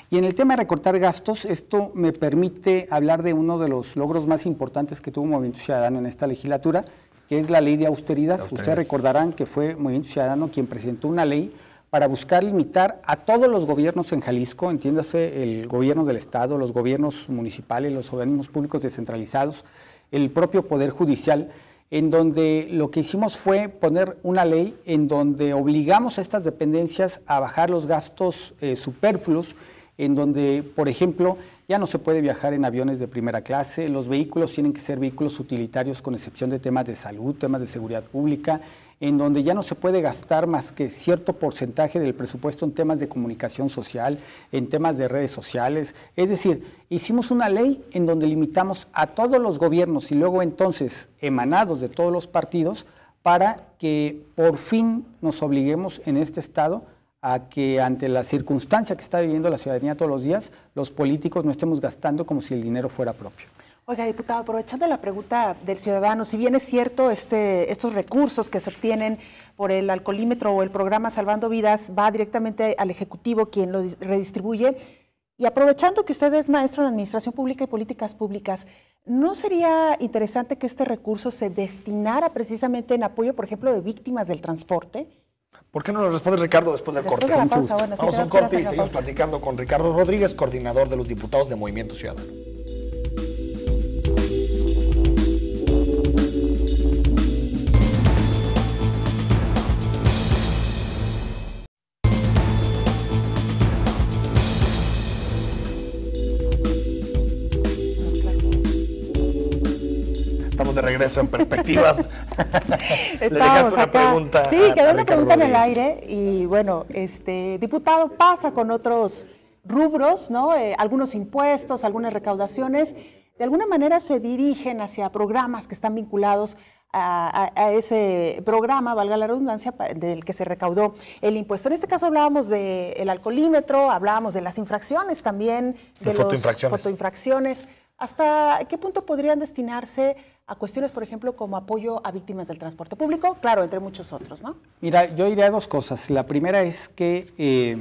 Y en el tema de recortar gastos, esto me permite hablar de uno de los logros más importantes que tuvo Movimiento Ciudadano en esta legislatura, que es la ley de austeridad. Ustedes recordarán que fue Movimiento Ciudadano quien presentó una ley para buscar limitar a todos los gobiernos en Jalisco, entiéndase el gobierno del Estado, los gobiernos municipales, los organismos públicos descentralizados, el propio Poder Judicial, en donde lo que hicimos fue poner una ley en donde obligamos a estas dependencias a bajar los gastos superfluos, en donde, por ejemplo, ya no se puede viajar en aviones de primera clase, los vehículos tienen que ser vehículos utilitarios con excepción de temas de salud, temas de seguridad pública, en donde ya no se puede gastar más que cierto porcentaje del presupuesto en temas de comunicación social, en temas de redes sociales. Es decir, hicimos una ley en donde limitamos a todos los gobiernos y luego entonces emanados de todos los partidos para que por fin nos obliguemos en este Estado a que ante la circunstancia que está viviendo la ciudadanía todos los días, los políticos no estemos gastando como si el dinero fuera propio. Oiga, diputado, aprovechando la pregunta del ciudadano, si bien es cierto estos recursos que se obtienen por el alcoholímetro o el programa Salvando Vidas va directamente al Ejecutivo, quien lo redistribuye, y aprovechando que usted es maestro en Administración Pública y Políticas Públicas, ¿no sería interesante que este recurso se destinara precisamente en apoyo, por ejemplo, de víctimas del transporte? ¿Por qué no lo responde Ricardo después del corte? De la pausa, bueno, vamos a un corte y seguimos platicando con Ricardo Rodríguez, coordinador de los diputados de Movimiento Ciudadano. De regreso en Perspectivas. Le dejaste una pregunta. Sí, quedó una pregunta en el aire y bueno, diputado, pasa con otros rubros, ¿no? Algunos impuestos, algunas recaudaciones, de alguna manera se dirigen hacia programas que están vinculados a ese programa, valga la redundancia, del que se recaudó el impuesto. En este caso hablábamos del alcoholímetro, hablábamos de las infracciones también, de las fotoinfracciones. ¿Hasta qué punto podrían destinarse a cuestiones, por ejemplo, como apoyo a víctimas del transporte público? Claro, entre muchos otros, ¿no? Mira, yo diría dos cosas. La primera es que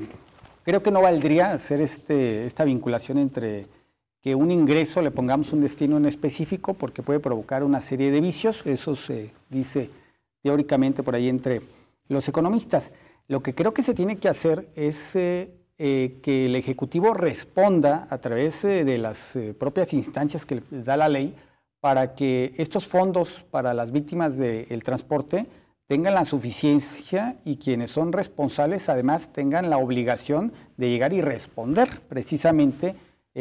creo que no valdría hacer esta vinculación entre que un ingreso le pongamos un destino en específico, porque puede provocar una serie de vicios. Eso se dice teóricamente por ahí entre los economistas. Lo que creo que se tiene que hacer es que el Ejecutivo responda a través de las propias instancias que le da la ley para que estos fondos para las víctimas del transporte tengan la suficiencia y quienes son responsables además tengan la obligación de llegar y responder precisamente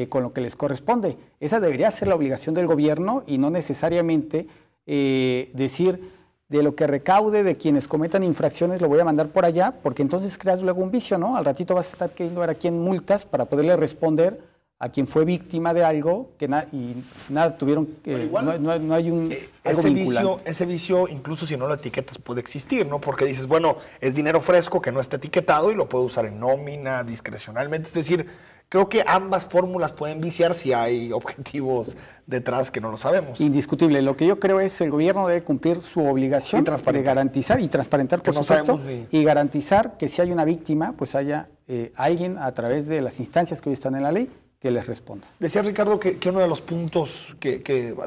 con lo que les corresponde. Esa debería ser la obligación del gobierno y no necesariamente decir de lo que recaude de quienes cometan infracciones lo voy a mandar por allá, porque entonces creas luego un vicio, ¿no? Al ratito vas a estar queriendo ver a quién multas para poderle responder a quien fue víctima de algo que nada tuvieron, no hay un ese vicio, incluso si no lo etiquetas, puede existir, ¿no? Porque dices, bueno, es dinero fresco que no está etiquetado y lo puedo usar en nómina, discrecionalmente, es decir, creo que ambas fórmulas pueden viciar si hay objetivos detrás que no lo sabemos. Indiscutible. Lo que yo creo es que el gobierno debe cumplir su obligación de garantizar y transparentar, por supuesto, y garantizar que si hay una víctima, pues haya alguien a través de las instancias que hoy están en la ley que les responda. Decía Ricardo que uno de los puntos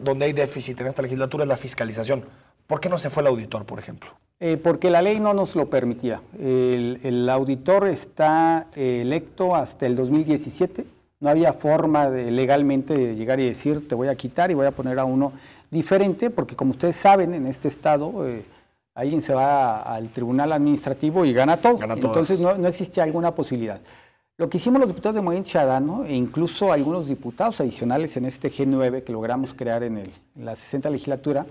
donde hay déficit en esta legislatura es la fiscalización. ¿Por qué no se fue el auditor, por ejemplo? Porque la ley no nos lo permitía. El auditor está electo hasta el 2017. No había forma legalmente de llegar y decir te voy a quitar y voy a poner a uno diferente, porque como ustedes saben, en este estado alguien se va al tribunal administrativo y gana todo. Entonces no existía alguna posibilidad. Lo que hicimos los diputados de Movimiento Ciudadano, e incluso algunos diputados adicionales en este G9 que logramos crear en la 60 legislatura,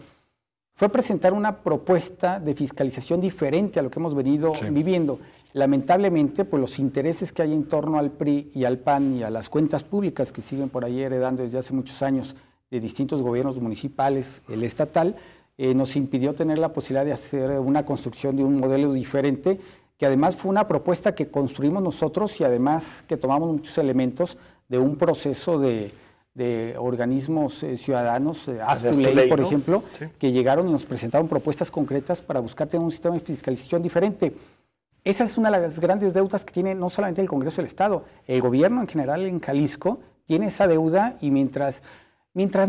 fue presentar una propuesta de fiscalización diferente a lo que hemos venido viviendo. Lamentablemente, pues los intereses que hay en torno al PRI y al PAN y a las cuentas públicas que siguen por ahí heredando desde hace muchos años de distintos gobiernos municipales, el estatal, nos impidió tener la posibilidad de hacer una construcción de un modelo diferente, que además fue una propuesta que construimos nosotros y además que tomamos muchos elementos de un proceso de organismos ciudadanos, Astuley, por ejemplo, que llegaron y nos presentaron propuestas concretas para buscar tener un sistema de fiscalización diferente. Esa es una de las grandes deudas que tiene no solamente el Congreso del Estado, el gobierno en general en Jalisco tiene esa deuda y mientras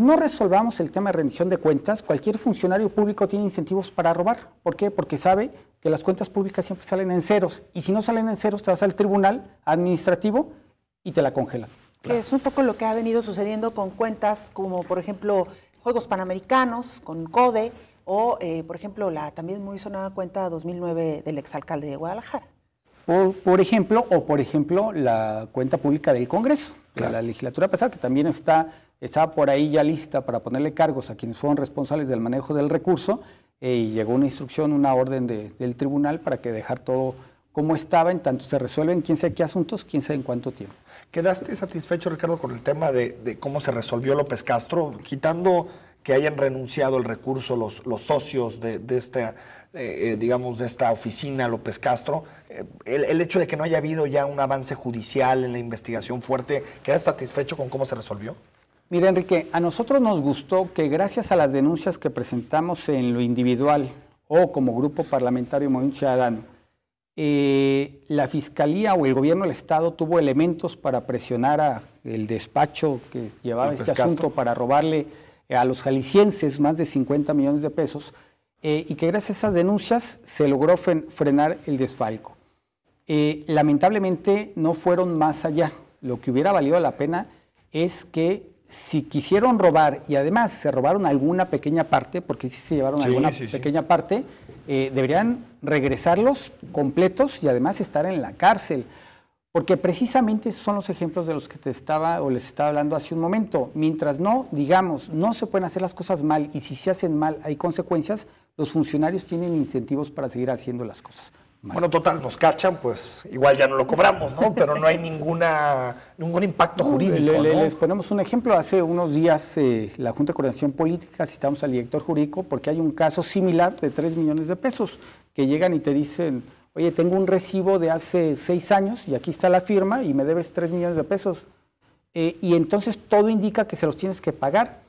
no resolvamos el tema de rendición de cuentas, cualquier funcionario público tiene incentivos para robar. ¿Por qué? Porque sabe que las cuentas públicas siempre salen en ceros y si no salen en ceros te vas al tribunal administrativo y te la congelan. Claro. Es un poco lo que ha venido sucediendo con cuentas como, por ejemplo, Juegos Panamericanos, con CODE, o, por ejemplo, la también muy sonada cuenta 2009 del exalcalde de Guadalajara. Por ejemplo, la cuenta pública del Congreso, de la legislatura pasada, que también estaba por ahí ya lista para ponerle cargos a quienes fueron responsables del manejo del recurso, y llegó una instrucción, una orden del tribunal para que dejar todo como estaba, en tanto se resuelven quién sabe qué asuntos, quién sabe en cuánto tiempo. ¿Quedaste satisfecho, Ricardo, con el tema de cómo se resolvió López Castro, quitando que hayan renunciado el recurso los socios de esta, digamos, de esta oficina López Castro? El hecho de que no haya habido ya un avance judicial en la investigación fuerte, ¿quedas satisfecho con cómo se resolvió? Mira, Enrique, a nosotros nos gustó que gracias a las denuncias que presentamos en lo individual o como grupo parlamentario Movimiento Ciudadano, la Fiscalía o el Gobierno del Estado tuvo elementos para presionar al despacho que llevaba este asunto para robarle a los jaliscienses más de 50 millones de pesos y que gracias a esas denuncias se logró frenar el desfalco. Lamentablemente no fueron más allá. Lo que hubiera valido la pena es que si quisieron robar y además se robaron alguna pequeña parte, porque sí se llevaron alguna pequeña parte, deberían regresarlos completos y además estar en la cárcel. Porque precisamente esos son los ejemplos de los que les estaba hablando hace un momento. Mientras no, digamos, no se pueden hacer las cosas mal y si se hacen mal hay consecuencias, los funcionarios tienen incentivos para seguir haciendo las cosas mal. Bueno, total, nos cachan, pues igual ya no lo cobramos, ¿no? Pero no hay ningún impacto jurídico, ¿no? Les ponemos un ejemplo. Hace unos días la Junta de Coordinación Política citamos al director jurídico porque hay un caso similar de 3 millones de pesos que llegan y te dicen, oye, tengo un recibo de hace 6 años y aquí está la firma y me debes 3 millones de pesos. Y entonces todo indica que se los tienes que pagar.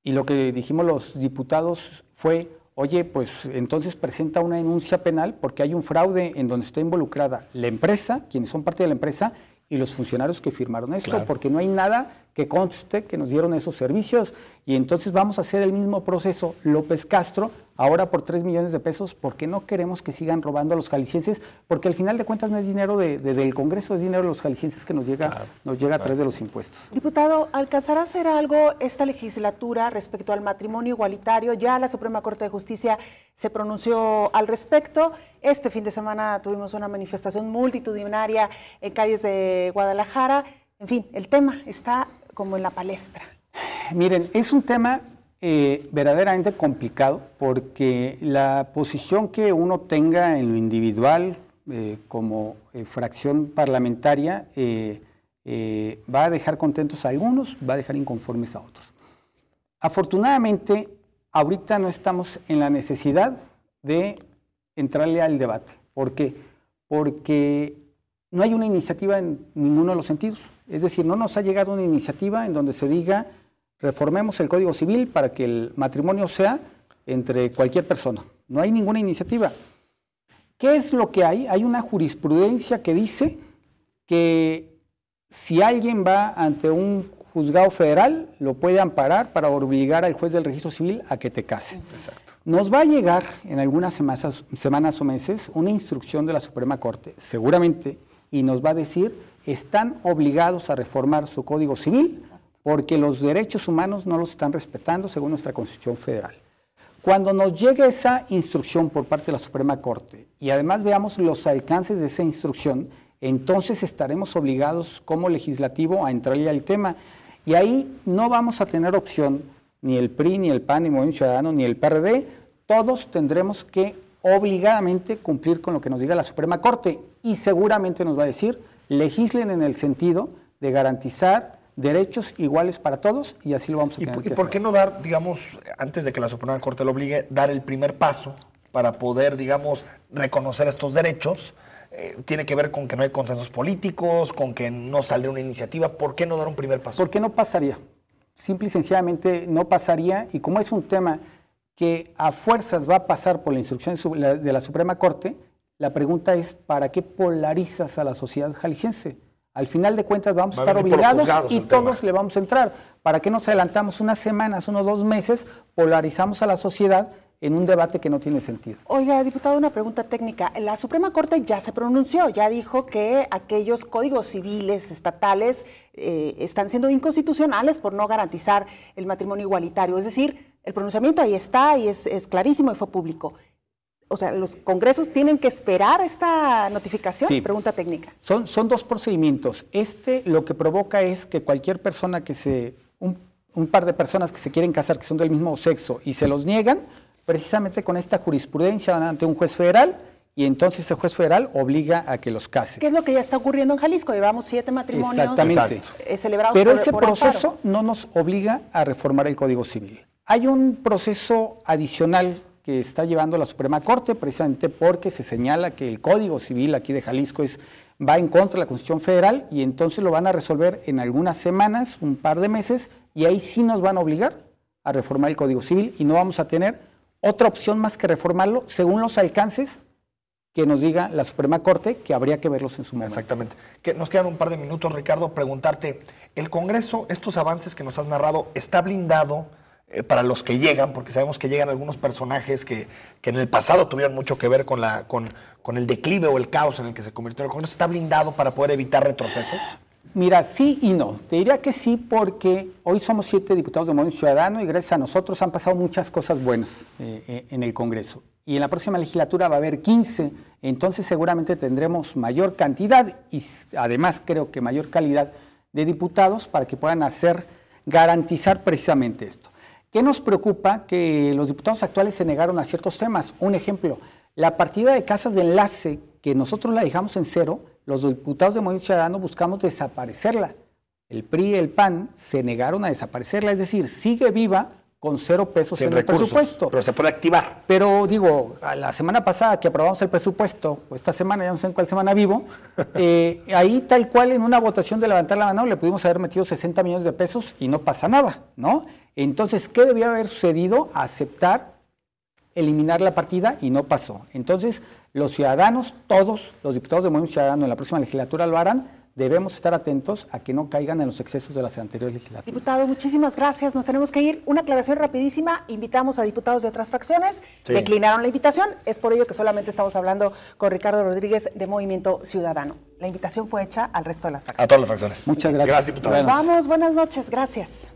Y lo que dijimos los diputados fue, oye, pues entonces presenta una denuncia penal porque hay un fraude en donde está involucrada la empresa, quienes son parte de la empresa, y los funcionarios que firmaron esto, claro, porque no hay nada que conste que nos dieron esos servicios. Y entonces vamos a hacer el mismo proceso López Castro, ahora por 3 millones de pesos, porque no queremos que sigan robando a los jaliscienses, porque al final de cuentas no es dinero del Congreso, es dinero de los jaliscienses que nos llega a través de los impuestos. Diputado, ¿alcanzará a hacer algo esta legislatura respecto al matrimonio igualitario? Ya la Suprema Corte de Justicia se pronunció al respecto. Este fin de semana tuvimos una manifestación multitudinaria en calles de Guadalajara. En fin, el tema está como en la palestra. Miren, es un tema verdaderamente complicado porque la posición que uno tenga en lo individual como fracción parlamentaria va a dejar contentos a algunos, va a dejar inconformes a otros. Afortunadamente, ahorita no estamos en la necesidad de entrarle al debate. ¿Por qué? Porque no hay una iniciativa en ninguno de los sentidos. Es decir, no nos ha llegado una iniciativa en donde se diga reformemos el Código Civil para que el matrimonio sea entre cualquier persona. No hay ninguna iniciativa. ¿Qué es lo que hay? Hay una jurisprudencia que dice que si alguien va ante un juzgado federal, lo puede amparar para obligar al juez del registro civil a que te case. Exacto. Nos va a llegar en algunas semanas o meses una instrucción de la Suprema Corte, seguramente, y nos va a decir, están obligados a reformar su Código Civil porque los derechos humanos no los están respetando según nuestra Constitución Federal. Cuando nos llegue esa instrucción por parte de la Suprema Corte y además veamos los alcances de esa instrucción, entonces estaremos obligados como legislativo a entrarle al tema. Y ahí no vamos a tener opción, ni el PRI, ni el PAN, ni Movimiento Ciudadano, ni el PRD, todos tendremos que obligadamente cumplir con lo que nos diga la Suprema Corte y seguramente nos va a decir, legislen en el sentido de garantizar derechos iguales para todos y así lo vamos a tener que hacer. ¿Y por qué no dar, digamos, antes de que la Suprema Corte lo obligue, dar el primer paso para poder, digamos, reconocer estos derechos? Tiene que ver con que no hay consensos políticos, con que no saldrá una iniciativa. ¿Por qué no dar un primer paso? Porque no pasaría. Simple y sencillamente no pasaría. Y como es un tema que a fuerzas va a pasar por la instrucción de la Suprema Corte, la pregunta es, ¿para qué polarizas a la sociedad jalisciense? Al final de cuentas vamos a estar obligados y todos le vamos a entrar. ¿Para qué nos adelantamos unas semanas, unos 2 meses, polarizamos a la sociedad en un debate que no tiene sentido? Oiga, diputado, una pregunta técnica. La Suprema Corte ya se pronunció, ya dijo que aquellos códigos civiles estatales están siendo inconstitucionales por no garantizar el matrimonio igualitario. Es decir, el pronunciamiento ahí está y es clarísimo y fue público. O sea, ¿los congresos tienen que esperar esta notificación? Sí. Pregunta técnica. Son 2 procedimientos. Lo que provoca es que cualquier persona un par de personas que se quieren casar, que son del mismo sexo, y se los niegan, precisamente con esta jurisprudencia van ante un juez federal, y entonces el juez federal obliga a que los case. ¿Qué es lo que ya está ocurriendo en Jalisco? Llevamos 7 matrimonios Exactamente. Celebrados Pero por ese proceso amparo. no nos obliga a reformar el Código Civil. Hay un proceso adicional que está llevando la Suprema Corte, precisamente porque se señala que el Código Civil aquí de Jalisco es va en contra de la Constitución Federal y entonces lo van a resolver en algunas semanas, un par de meses, y ahí sí nos van a obligar a reformar el Código Civil y no vamos a tener otra opción más que reformarlo según los alcances que nos diga la Suprema Corte, que habría que verlos en su momento. Exactamente. Que nos quedan un par de minutos, Ricardo, preguntarte, ¿el Congreso, estos avances que nos has narrado, está blindado para los que llegan? Porque sabemos que llegan algunos personajes que en el pasado tuvieron mucho que ver con el declive o el caos en el que se convirtió el Congreso. ¿Está blindado para poder evitar retrocesos? Mira, sí y no. Te diría que sí porque hoy somos 7 diputados de Movimiento Ciudadano y gracias a nosotros han pasado muchas cosas buenas en el Congreso. Y en la próxima legislatura va a haber 15, entonces seguramente tendremos mayor cantidad y además creo que mayor calidad de diputados para que puedan garantizar precisamente esto. ¿Qué nos preocupa? Que los diputados actuales se negaron a ciertos temas. Un ejemplo, la partida de casas de enlace, que nosotros la dejamos en cero, los diputados de Movimiento Ciudadano buscamos desaparecerla. El PRI y el PAN se negaron a desaparecerla, es decir, sigue viva con 0 pesos en el presupuesto. Pero se puede activar. Pero digo, la semana pasada que aprobamos el presupuesto, o esta semana, ya no sé en cuál semana vivo, ahí tal cual en una votación de levantar la mano le pudimos haber metido 60 millones de pesos y no pasa nada, ¿no? Entonces, ¿qué debía haber sucedido? Aceptar, eliminar la partida y no pasó. Entonces, los ciudadanos, todos los diputados de Movimiento Ciudadano en la próxima legislatura lo harán. Debemos estar atentos a que no caigan en los excesos de las anteriores legislaturas. Diputado, muchísimas gracias. Nos tenemos que ir. Una aclaración rapidísima. Invitamos a diputados de otras fracciones. Sí. Declinaron la invitación. Es por ello que solamente estamos hablando con Ricardo Rodríguez de Movimiento Ciudadano. La invitación fue hecha al resto de las fracciones. A todas las fracciones. Muchas gracias. Gracias, diputado. Nos vamos. Buenas noches. Gracias.